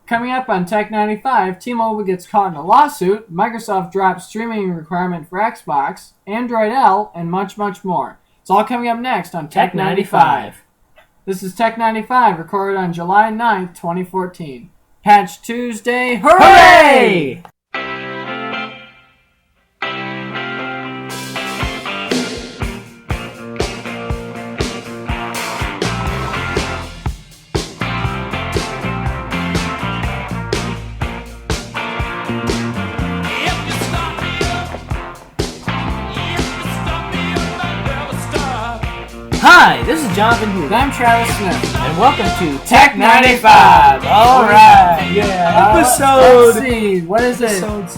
Coming up on Tech 95, T-Mobile gets caught in a lawsuit, Microsoft drops streaming requirement for Xbox, Android L, and much, much more. It's all coming up next on Tech 95. This is Tech 95, recorded on July 9th, 2014. Patch Tuesday, hooray! Hi, this is Jonathan Hooray. I'm Travis Smith. And welcome to Tech 95. Alright. Yeah. Let's see. What is it? Episode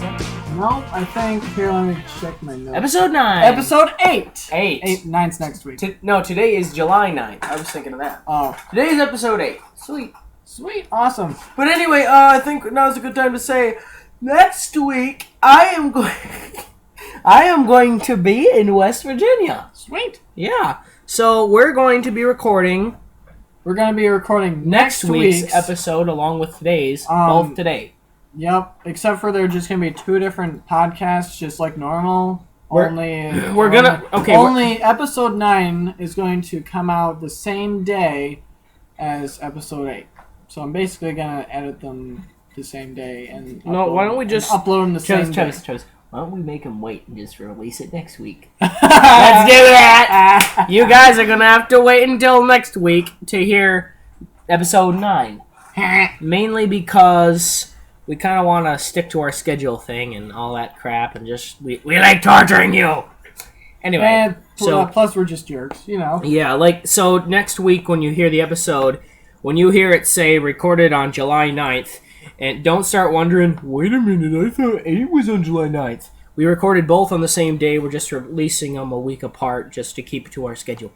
Nope, I think. Here, let me check my notes. Episode 9. Episode 8. 8. 9's next week. No, today is July 9th. I was thinking of that. Oh. Today is episode 8. Sweet. Awesome. But anyway, I think now's a good time to say, next week, I am going to be in West Virginia. Sweet. Yeah. So we're going to be recording... We're going to be recording next week's episode along with today's, both today. Yep, except for they're just going to be two different podcasts, just like normal. Only episode 9 is going to come out the same day as episode 8. So I'm basically going to edit them the same day and why don't we just upload them the same day? Why don't we make them wait and just release it next week? Let's do that! You guys are going to have to wait until next week to hear episode 9. Mainly because we kind of want to stick to our schedule thing and all that crap and just, we like torturing you! Anyway, and plus we're just jerks, you know. Yeah, so next week when you hear the episode, when you hear it say recorded on July 9th, and don't start wondering, wait a minute, I thought 8 was on July 9th. We recorded both on the same day. We're just releasing them a week apart just to keep to our schedule.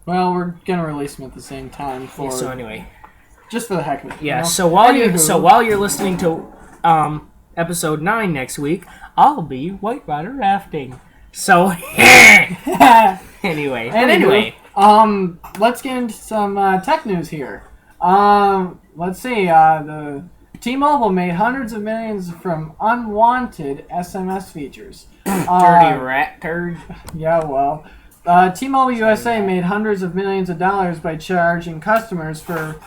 Well, we're going to release them at the same time So anyway. Just for the heck of it. Yeah, you know? so while you're listening to episode 9 next week, I'll be whitewater rafting. So, anyway. Let's get into some tech news here. Let's see. The T-Mobile made hundreds of millions from unwanted SMS features. Dirty rat turd. Yeah, well. T-Mobile USA made hundreds of millions of dollars by charging customers for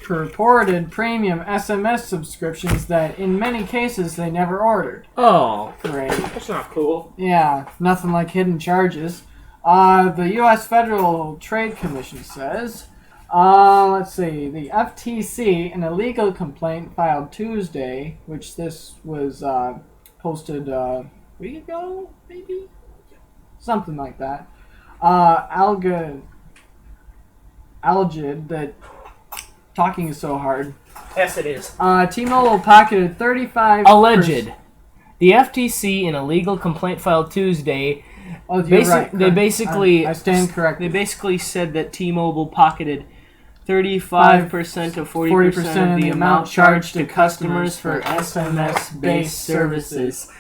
purported premium SMS subscriptions that, in many cases, they never ordered. Oh. Great. That's not cool. Yeah, nothing like hidden charges. The U.S. Federal Trade Commission says... let's see. The FTC, an illegal complaint filed Tuesday, which this was posted a week ago, maybe? Something like that. Alleged that talking is so hard. Yes, it is. T-Mobile pocketed 35... Alleged. The FTC, in a legal complaint filed Tuesday... Oh, you're right. They basically... I stand corrected. They basically said that T-Mobile pocketed 35% of 40% of the amount charged to customers for SMS-based services.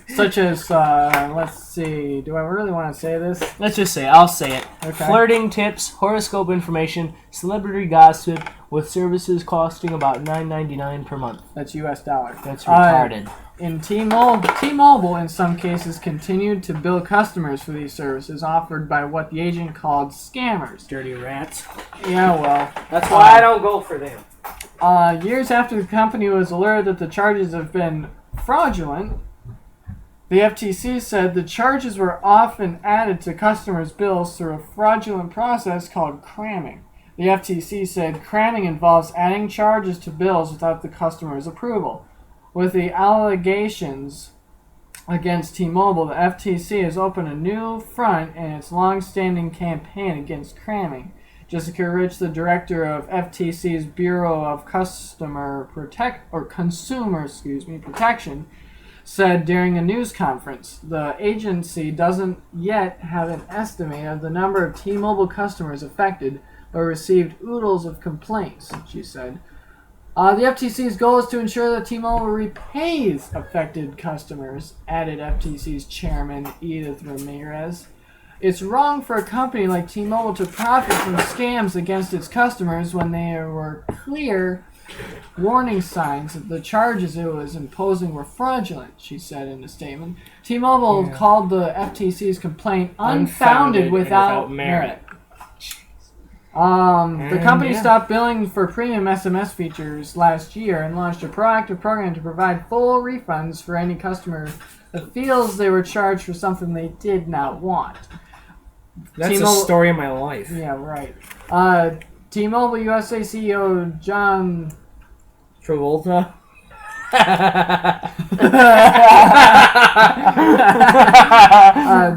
Such as, let's see, do I really want to say this? Let's just say, I'll say it. Okay. Flirting tips, horoscope information, celebrity gossip, with services costing about $9.99 per month. That's US dollar. That's retarded. In T-Mobile, in some cases, continued to bill customers for these services offered by what the agent called scammers. Dirty rats. Yeah, well. That's why I don't go for them. Years after the company was alerted that the charges have been fraudulent, the FTC said the charges were often added to customers' bills through a fraudulent process called cramming. The FTC said cramming involves adding charges to bills without the customer's approval. With the allegations against T-Mobile, the FTC has opened a new front in its long-standing campaign against cramming. Jessica Rich, the director of FTC's Bureau of Consumer Protection, said during a news conference, the agency doesn't yet have an estimate of the number of T-Mobile customers affected, but received oodles of complaints, she said. The FTC's goal is to ensure that T-Mobile repays affected customers, added FTC's chairman Edith Ramirez. It's wrong for a company like T-Mobile to profit from scams against its customers when they were clear warning signs that the charges it was imposing were fraudulent, she said in a statement. T-Mobile called the FTC's complaint unfounded without merit. The company stopped billing for premium SMS features last year and launched a proactive program to provide full refunds for any customer that feels they were charged for something they did not want. That's T-Mobile, a story of my life. Yeah, right. T-Mobile USA CEO John Travolta.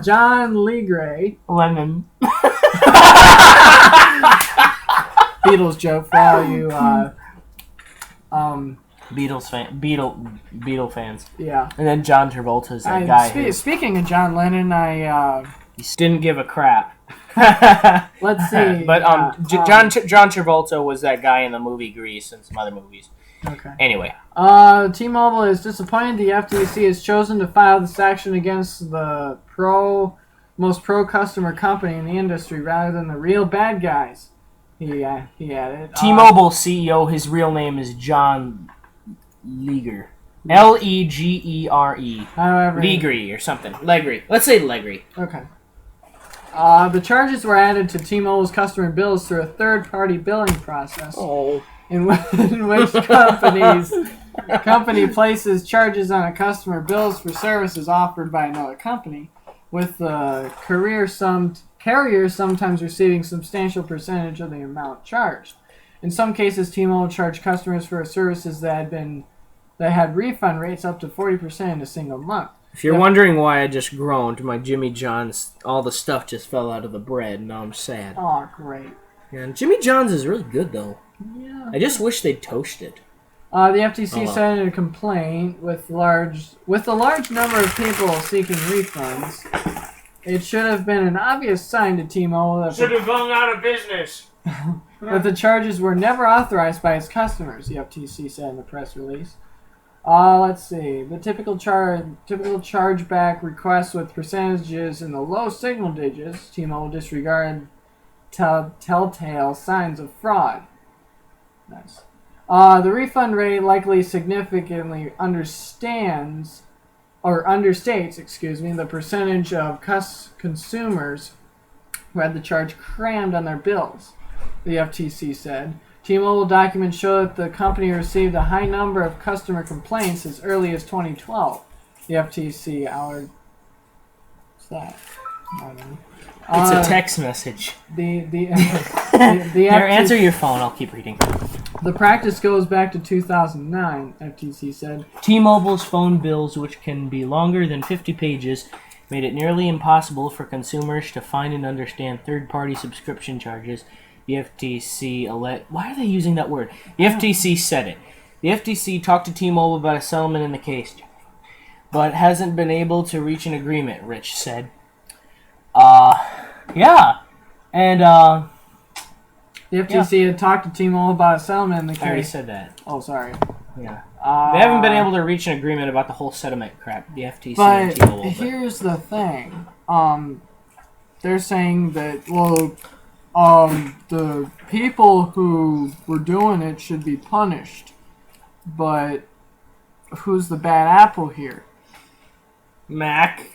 John Legray. Lemon. Beatles joke for all you Beatle fans. Yeah. And then John Travolta's that guy. Speaking of John Lennon, he didn't give a crap. Let's see. But John Travolta was that guy in the movie Grease and some other movies. Okay. Anyway. T-Mobile is disappointed the FTC has chosen to file this action against the most pro-customer company in the industry rather than the real bad guys. He added. T-Mobile CEO, his real name is John Legere. Legere. However, Legre or something. Legre. Let's say Legre. Okay. The charges were added to T-Mobile's customer bills through a third-party billing process. Oh. In which company places charges on a customer bills for services offered by another company, with the carrier sometimes receiving substantial percentage of the amount charged. In some cases, T-Mobile charged customers for services that had refund rates up to 40% in a single month. If you're wondering why I just groaned, my Jimmy John's, all the stuff just fell out of the bread, and now I'm sad. Oh, great. Yeah, and Jimmy John's is really good, though. Yeah. I just wish they'd toast it. The FTC sent in a complaint with a large number of people seeking refunds. It should have been an obvious sign to T-Mobile that should have gone out of business. that the charges were never authorized by its customers, the FTC said in the press release. Let's see. The typical chargeback requests with percentages in the low single digits. T-Mobile disregarded telltale signs of fraud. Nice. The refund rate likely significantly understates, the percentage of consumers who had the charge crammed on their bills, the FTC said. T-Mobile documents show that the company received a high number of customer complaints as early as 2012. The FTC What's that? I don't know. It's a text message. The Here, answer your phone. I'll keep reading. The practice goes back to 2009, FTC said. T-Mobile's phone bills, which can be longer than 50 pages, made it nearly impossible for consumers to find and understand third-party subscription charges. The FTC why are they using that word? The FTC said it. The FTC talked to T-Mobile about a settlement in the case, but hasn't been able to reach an agreement, Rich said. Yeah. And, the FTC had talked to T-Mobile about a settlement in the case. I already said that. Oh, sorry. Yeah. They haven't been able to reach an agreement about the whole settlement crap, the FTC and But T-Mobile. here's the thing. They're saying that, the people who were doing it should be punished. But who's the bad apple here? Mac.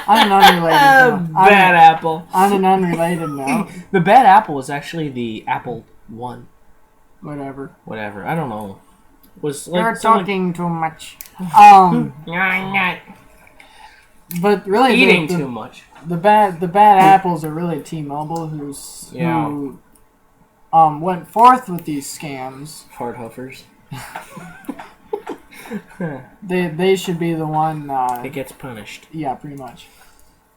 On an unrelated note. Bad apple. On an unrelated note. The bad apple was actually the Apple One. Whatever. I don't know. Was like You're talking too much. But really, eating too much. The bad apples are really T-Mobile who went forth with these scams. Fart huffers. They should be the one it gets punished. Yeah, pretty much.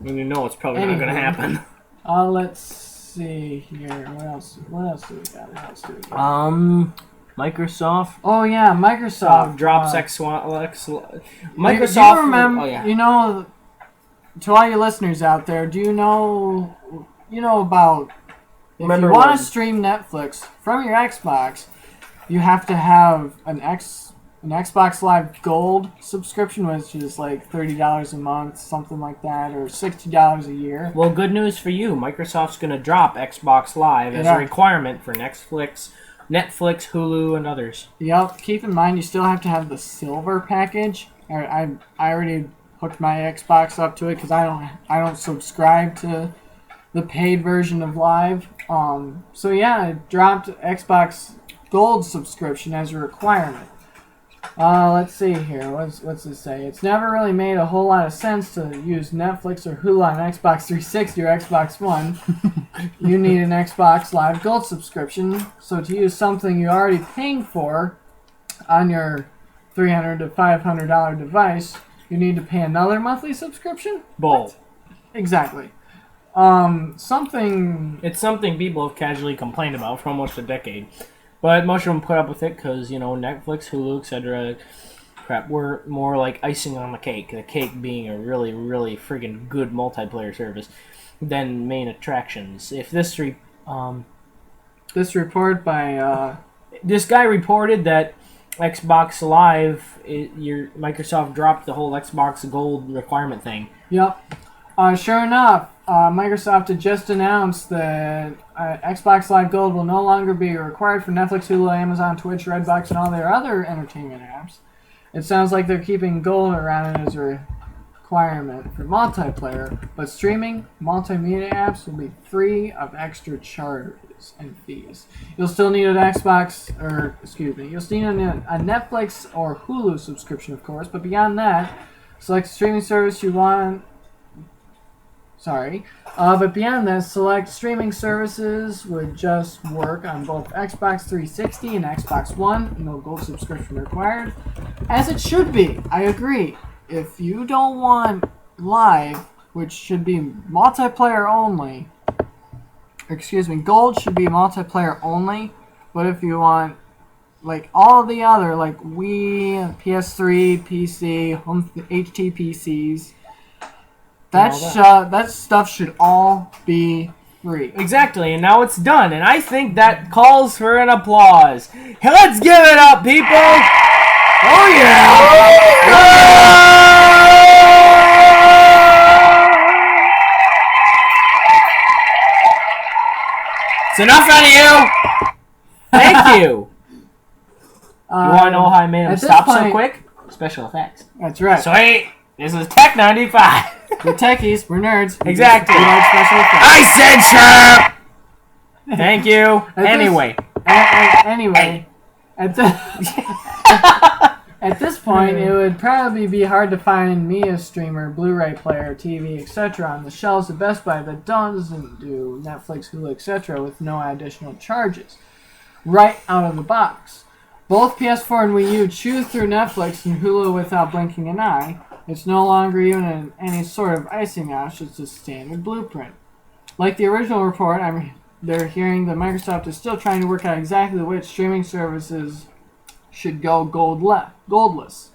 And you know it's probably not going to happen. Let's see here. What else do we got? Microsoft. Oh yeah, Microsoft drops Microsoft. Do you remember? Oh, yeah. You know, to all you listeners out there, do you know about? If you want to stream Netflix from your Xbox, you have to have an Xbox Live Gold subscription, which is like $30 a month, something like that, or $60 a year. Well, good news for you. Microsoft's going to drop Xbox Live as a requirement for Netflix, Netflix, Hulu, and others. Yep. Keep in mind, you still have to have the silver package. I already hooked my Xbox up to it because I don't subscribe to the paid version of Live. So yeah, it dropped Xbox Gold subscription as a requirement. Let's see here. What's it say? It's never really made a whole lot of sense to use Netflix or Hulu on Xbox 360 or Xbox One. You need an Xbox Live Gold subscription. So to use something you're already paying for on your $300 to $500 device, you need to pay another monthly subscription? Bull. Exactly. It's something people have casually complained about for almost a decade. But most of them put up with it because, Netflix, Hulu, etc. Crap, were more like icing on the cake. The cake being a really, really friggin' good multiplayer service than main attractions. If this report by this guy reported that Xbox Live, Microsoft dropped the whole Xbox Gold requirement thing. Yep. Sure enough, Microsoft had just announced that Xbox Live Gold will no longer be required for Netflix, Hulu, Amazon, Twitch, Redbox, and all their other entertainment apps. It sounds like they're keeping Gold around as a requirement for multiplayer, but streaming multimedia apps will be free of extra charges and fees. You'll still need an you'll still need a Netflix or Hulu subscription, of course, but beyond that, select the streaming service you want. But beyond that, select streaming services would just work on both Xbox 360 and Xbox One. No Gold subscription required. As it should be. I agree. If you don't want Live, which should be multiplayer only, Gold should be multiplayer only, but if you want all the other, like Wii, PS3, PC, home HTPCs, that stuff should all be free. Exactly, and now it's done, and I think that calls for an applause. Hey, let's give it up, people! Oh yeah! It's enough out of you! Thank you! You want to know how I made him stop so quick? Special effects. That's right. Sweet! This is Tech 95! We're techies, we're nerds. Exactly. We like special effects. I said sharp! Thank you. Anyway, at this point, it would probably be hard to find me a streamer, Blu-ray player, TV, etc. on the shelves of Best Buy that doesn't do Netflix, Hulu, etc. with no additional charges right out of the box. Both PS4 and Wii U chew through Netflix and Hulu without blinking an eye. It's no longer even any sort of icing on, it's just a standard blueprint. Like the original report, they're hearing that Microsoft is still trying to work out exactly which streaming services should go goldless.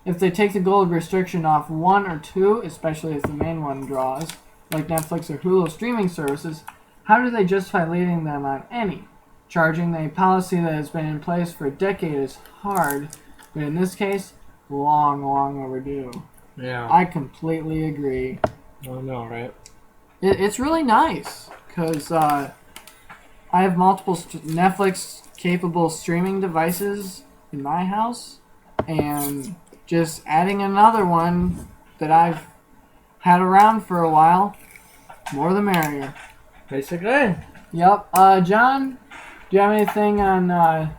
If they take the gold restriction off one or two, especially if the main one draws, like Netflix or Hulu streaming services, how do they justify leaving them on any? Charging a policy that has been in place for a decade is hard, but in this case, long overdue. Yeah. I completely agree. I know, right? It's really nice, because I have multiple Netflix-capable streaming devices in my house, and just adding another one that I've had around for a while, more the merrier. Basically. Yep. John, do you have anything on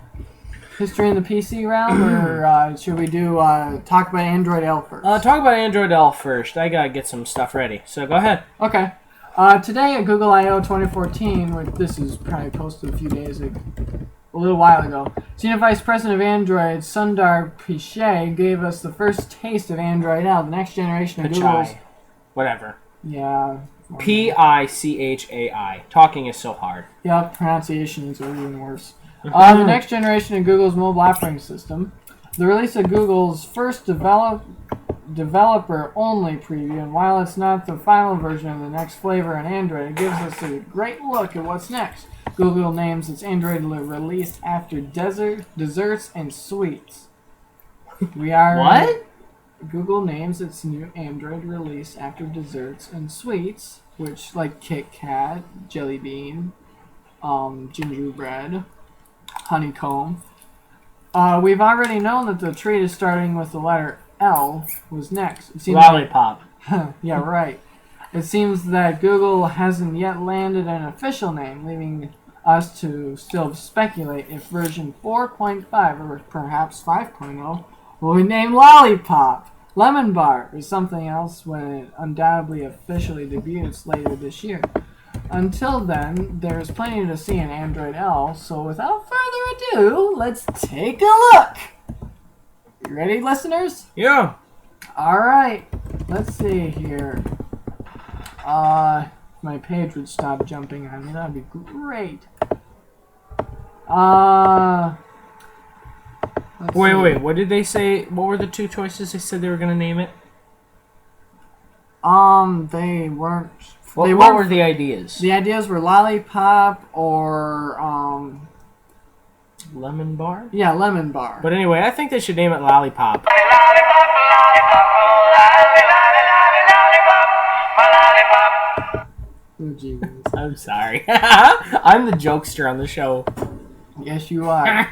history in the PC realm, or should we do talk about Android L first? Talk about Android L first. I gotta get some stuff ready, so go ahead. Okay. Today at Google I/O 2014, which this is probably posted a little while ago, Senior Vice President of Android, Sundar Pichai, gave us the first taste of Android L, the next generation of Google's... Whatever. Yeah. Pichai. Talking is so hard. Yep, pronunciations are even worse. The next generation of Google's mobile operating system. The release of Google's first developer-only preview, and while it's not the final version of the next flavor on Android, it gives us a great look at what's next. Google names its Android release after desserts and sweets. What? Google names its new Android release after desserts and sweets, which like Kit Kat, Jelly Bean, gingerbread. honeycomb. We've already known that the treatise starting with the letter L was next. It seems Lollipop. yeah, right. It seems that Google hasn't yet landed an official name, leaving us to still speculate if version 4.5 or perhaps 5.0 will be named Lollipop, Lemon Bar, or something else when it undoubtedly officially debuts later this year. Until then, there's plenty to see in Android L, so without further ado, let's take a look! You ready, listeners? Yeah. Alright, let's see here. My page would stop jumping on me, that'd be great. Wait, what did they say? What were the two choices they said they were going to name it? They weren't... What were the ideas? The ideas were Lollipop or, Lemon Bar? Yeah, Lemon Bar. But anyway, I think they should name it Lollipop. Oh, gee whiz. I'm sorry. I'm the jokester on the show. Yes, you are.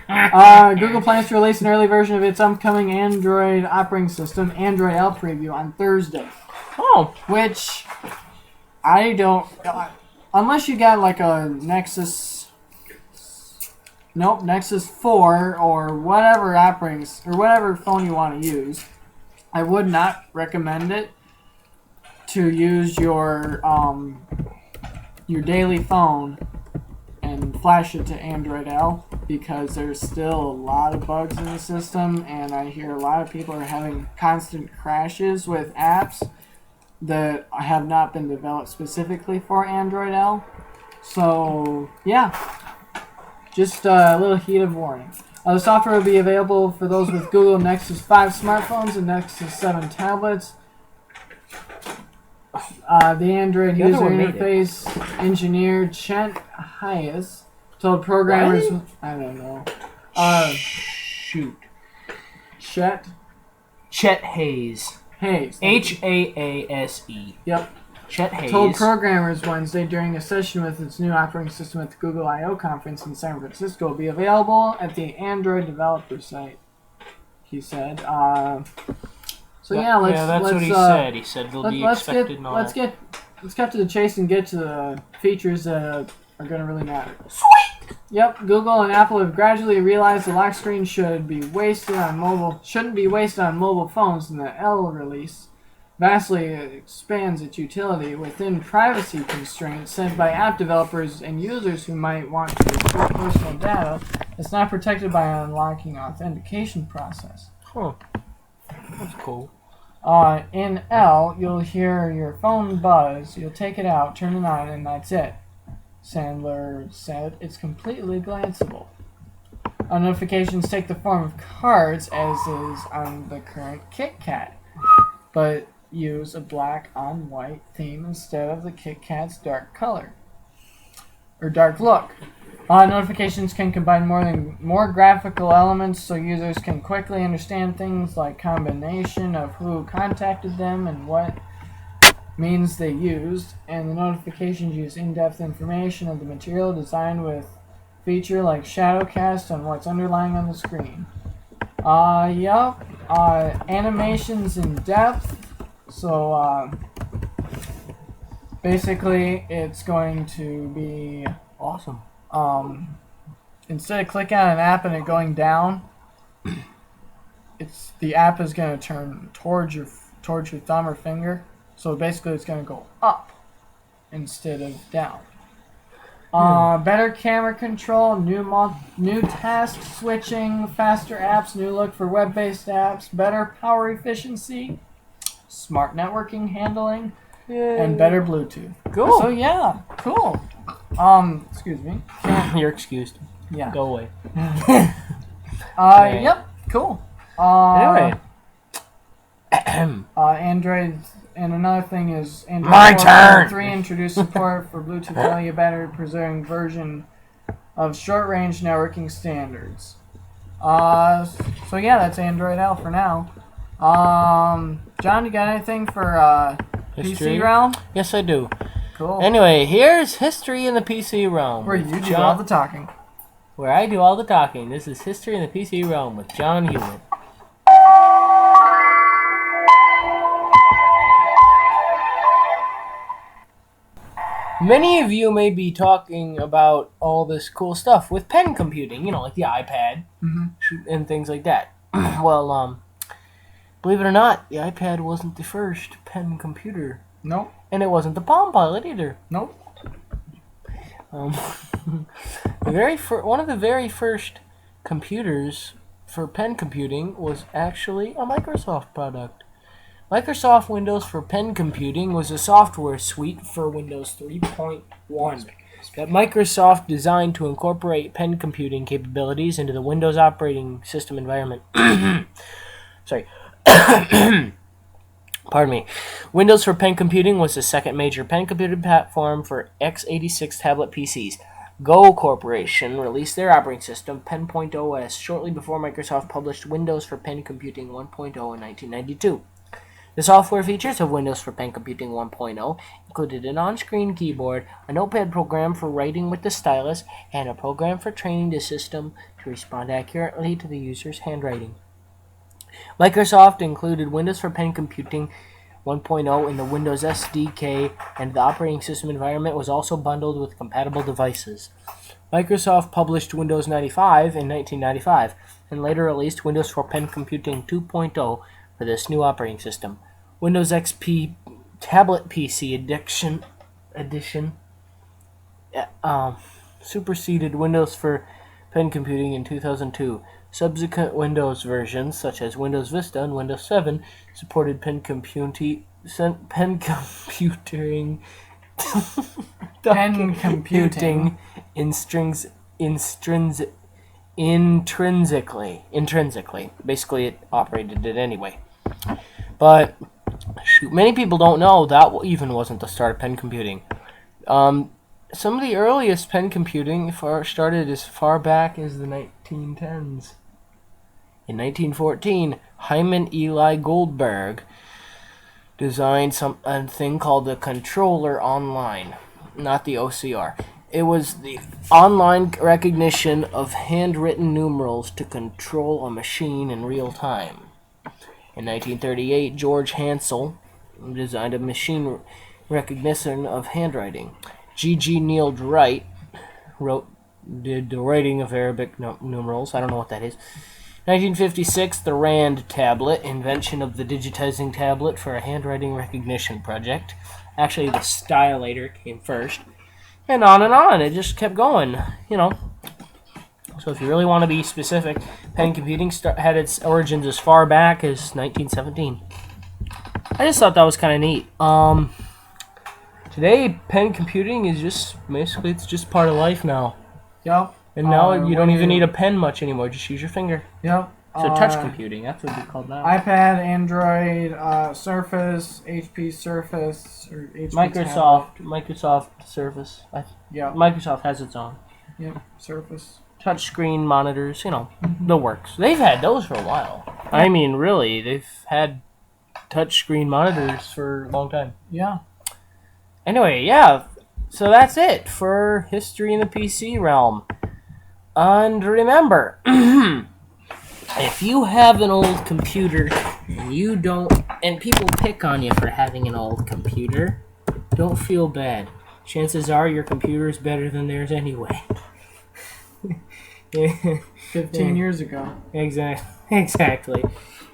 Google plans to release an early version of its upcoming Android operating system, Android L preview, on Thursday. Oh. Which, I don't... unless you got like a Nexus 4 or whatever whatever phone you want to use, I would not recommend it to use your daily phone and flash it to Android L, because there's still a lot of bugs in the system, and I hear a lot of people are having constant crashes with apps that have not been developed specifically for Android L. So, yeah, just a little heat of warning. The software will be available for those with Google Nexus 5 smartphones and Nexus 7 tablets. The Android user interface engineer Chet Hayes told programmers... What? I don't know. Shoot. Chet Hayes. Hayes. Haase. Yep. Chet Hayes. Told programmers Wednesday during a session with its new operating system at the Google I/O conference in San Francisco will be available at the Android developer site, he said. So that's what he said. He said they'll be expected and all let's that. cut to the chase and get to the features that are going to really matter. Sweet! Yep, Google and Apple have gradually realized the lock screen shouldn't be wasted on mobile phones, and the L release vastly expands its utility within privacy constraints set by app developers and users who might want to record personal data that's not protected by an unlocking authentication process. Huh. That's cool. In L, you'll hear your phone buzz, you'll take it out, turn it on, and that's it. Sandler said it's completely glanceable. Notifications take the form of cards, as is on the current KitKat, but use a black on white theme instead of the KitKat's dark color, or dark look. Notifications can combine more graphical elements so users can quickly understand things like combination of who contacted them and what means they used, and the notifications use in-depth information of the material designed with feature like shadowcast on what's underlying on the screen. Animations in depth. So basically it's going to be awesome. Instead of clicking on an app and it going down, the app is going to turn towards your thumb or finger. So basically it's going to go up instead of down. Better camera control, new task switching, faster apps, new look for web-based apps, better power efficiency, smart networking handling, and better Bluetooth. Cool. So yeah, cool. Excuse me. You're excused. Yeah. Go away. Yep. Cool. Anyway. Android, and another thing is Android My turn. 4.3 introduced support for Bluetooth LE battery preserving version of short-range networking standards. So yeah, that's Android L for now. John, you got anything for History? PC realm? Yes, I do. Cool. Anyway, here's history in the PC realm. Where you do all the talking. where I do all the talking. This is History in the PC Realm with John Hewlett. Many of you may be talking about all this cool stuff with pen computing, like the iPad and things like that. Well, believe it or not, the iPad wasn't the first pen computer. Nope. And it wasn't the Palm Pilot either. Nope. One of the very first computers for pen computing was actually a Microsoft product. Microsoft Windows for Pen Computing was a software suite for Windows 3.1 that Microsoft designed to incorporate pen computing capabilities into the Windows operating system environment. Sorry. Pardon me. Windows for Pen Computing was the second major pen computing platform for x86 tablet PCs. Go Corporation released their operating system, Pen.os, shortly before Microsoft published Windows for Pen Computing 1.0 in 1992. The software features of Windows for Pen Computing 1.0 included an on-screen keyboard, a notepad program for writing with the stylus, and a program for training the system to respond accurately to the user's handwriting. Microsoft included Windows for Pen Computing 1.0 in the Windows SDK, and the operating system environment was also bundled with compatible devices. Microsoft published Windows 95 in 1995, and later released Windows for Pen Computing 2.0 for this new operating system. Windows XP Tablet PC edition superseded Windows for Pen Computing in 2002. Subsequent Windows versions, such as Windows Vista and Windows 7, supported pen computing intrinsically. Basically, it operated it anyway. But many people don't know that even wasn't the start of pen computing. Some of the earliest pen computing started as far back as the 1910s. In 1914, Hyman Eli Goldberg designed a thing called the Controller Online, not the OCR. It was the online recognition of handwritten numerals to control a machine in real time. In 1938, George Hansel designed a machine recognition of handwriting. G. Neil Wright did the writing of Arabic numerals. I don't know what that is. 1956, the RAND tablet, invention of the digitizing tablet for a handwriting recognition project. Actually, the stylator came first. And on. It just kept going, So if you really want to be specific, pen computing had its origins as far back as 1917. I just thought that was kind of neat. Today, pen computing is just part of life now. Yep. And now you don't even need a pen much anymore. Just use your finger. Yep. So touch computing, that's what we call that. iPad, Android, Surface, HP Surface, or HP Microsoft Surface. Yeah. Microsoft has its own. Yep. Surface. Touchscreen monitors, the works. They've had those for a while. I mean, really, they've had touchscreen monitors for a long time. Yeah. Anyway, yeah. So that's it for History in the PC Realm. And remember, if you have an old computer and people pick on you for having an old computer, don't feel bad. Chances are your computer is better than theirs anyway. 15 years ago. Exactly.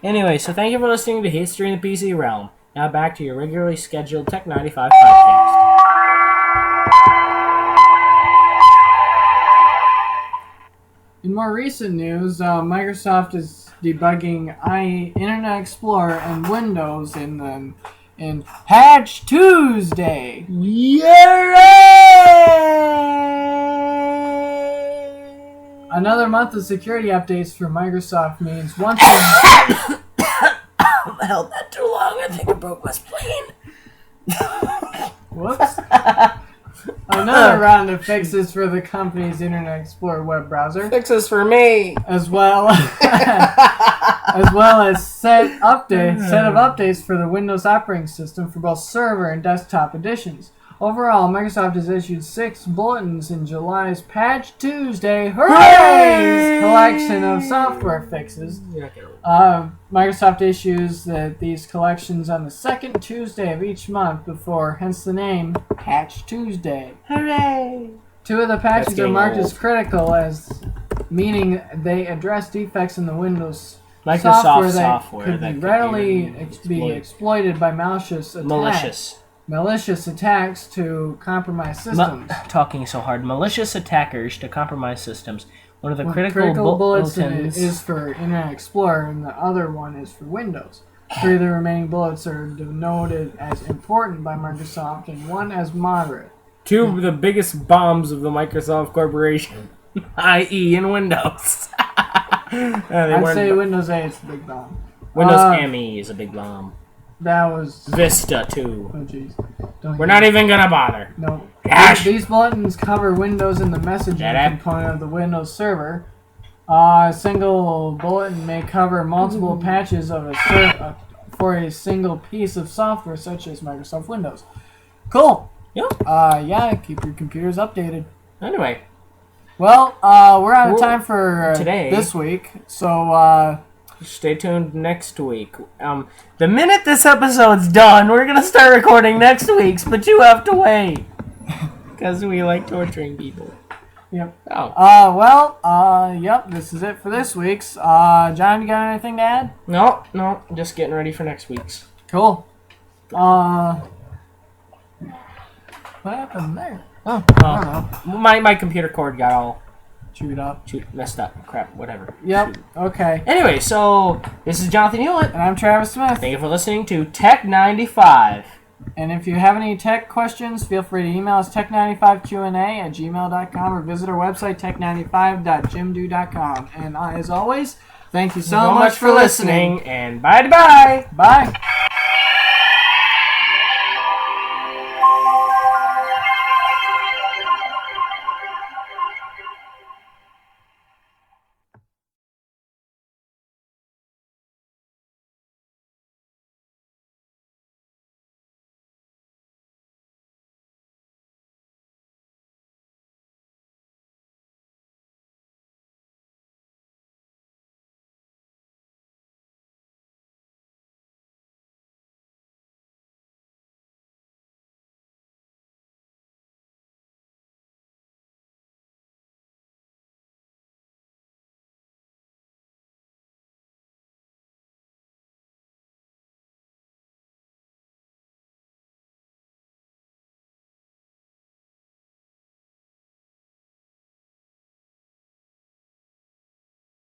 Anyway, so thank you for listening to History in the PC Realm. Now back to your regularly scheduled Tech 95 podcast. In more recent news, Microsoft is debugging Internet Explorer and Windows in Patch Tuesday. Yay! Another month of security updates for Microsoft means once I held that too long. I think I broke my spleen. Whoops. Another round of fixes for the company's Internet Explorer web browser. Fixes for me. As well as set of updates for the Windows operating system for both server and desktop editions. Overall, Microsoft has issued 6 bulletins in July's Patch Tuesday Hooray! Collection of software fixes. Microsoft issues these collections on the second Tuesday of each month before, hence the name, Patch Tuesday. Hooray! 2 of the patches are marked old. as critical, as meaning they address defects in the Windows Microsoft software that could readily be exploited by malicious attacks to compromise systems. Talking so hard. Malicious attackers to compromise systems. One of the critical bulletins is for Internet Explorer, and the other one is for Windows. 3 of the remaining bullets are denoted as important by Microsoft, and 1 as moderate. 2 of the biggest bombs of the Microsoft Corporation, i.e. in Windows. I'd say Windows 8 is a big bomb. Windows ME is a big bomb. That was... Vista, too. Oh, jeez. We're not even gonna bother. No. Gosh. These bulletins cover Windows and the messaging component of the Windows server. A single bulletin may cover multiple patches of for a single piece of software, such as Microsoft Windows. Cool. Yep. Yeah, keep your computers updated. Anyway. Well, we're out of time for today. This week, so stay tuned next week. The minute this episode's done, we're gonna start recording next week's, but you have to wait because we like torturing people. Yep. Oh. Yep. This is it for this week's. John, you got anything to add? No. Just getting ready for next week's. Cool. What happened there? Oh, I don't know. My computer cord got all chewed up. Messed up. Crap, whatever. Yep. Shoot. Okay. Anyway, so this is Jonathan Hewlett. And I'm Travis Smith. Thank you for listening to Tech 95. And if you have any tech questions, feel free to email us tech95qna@gmail.com or visit our website, tech95.jimdo.com. And as always, thank you so much for listening. And bye-bye. Bye.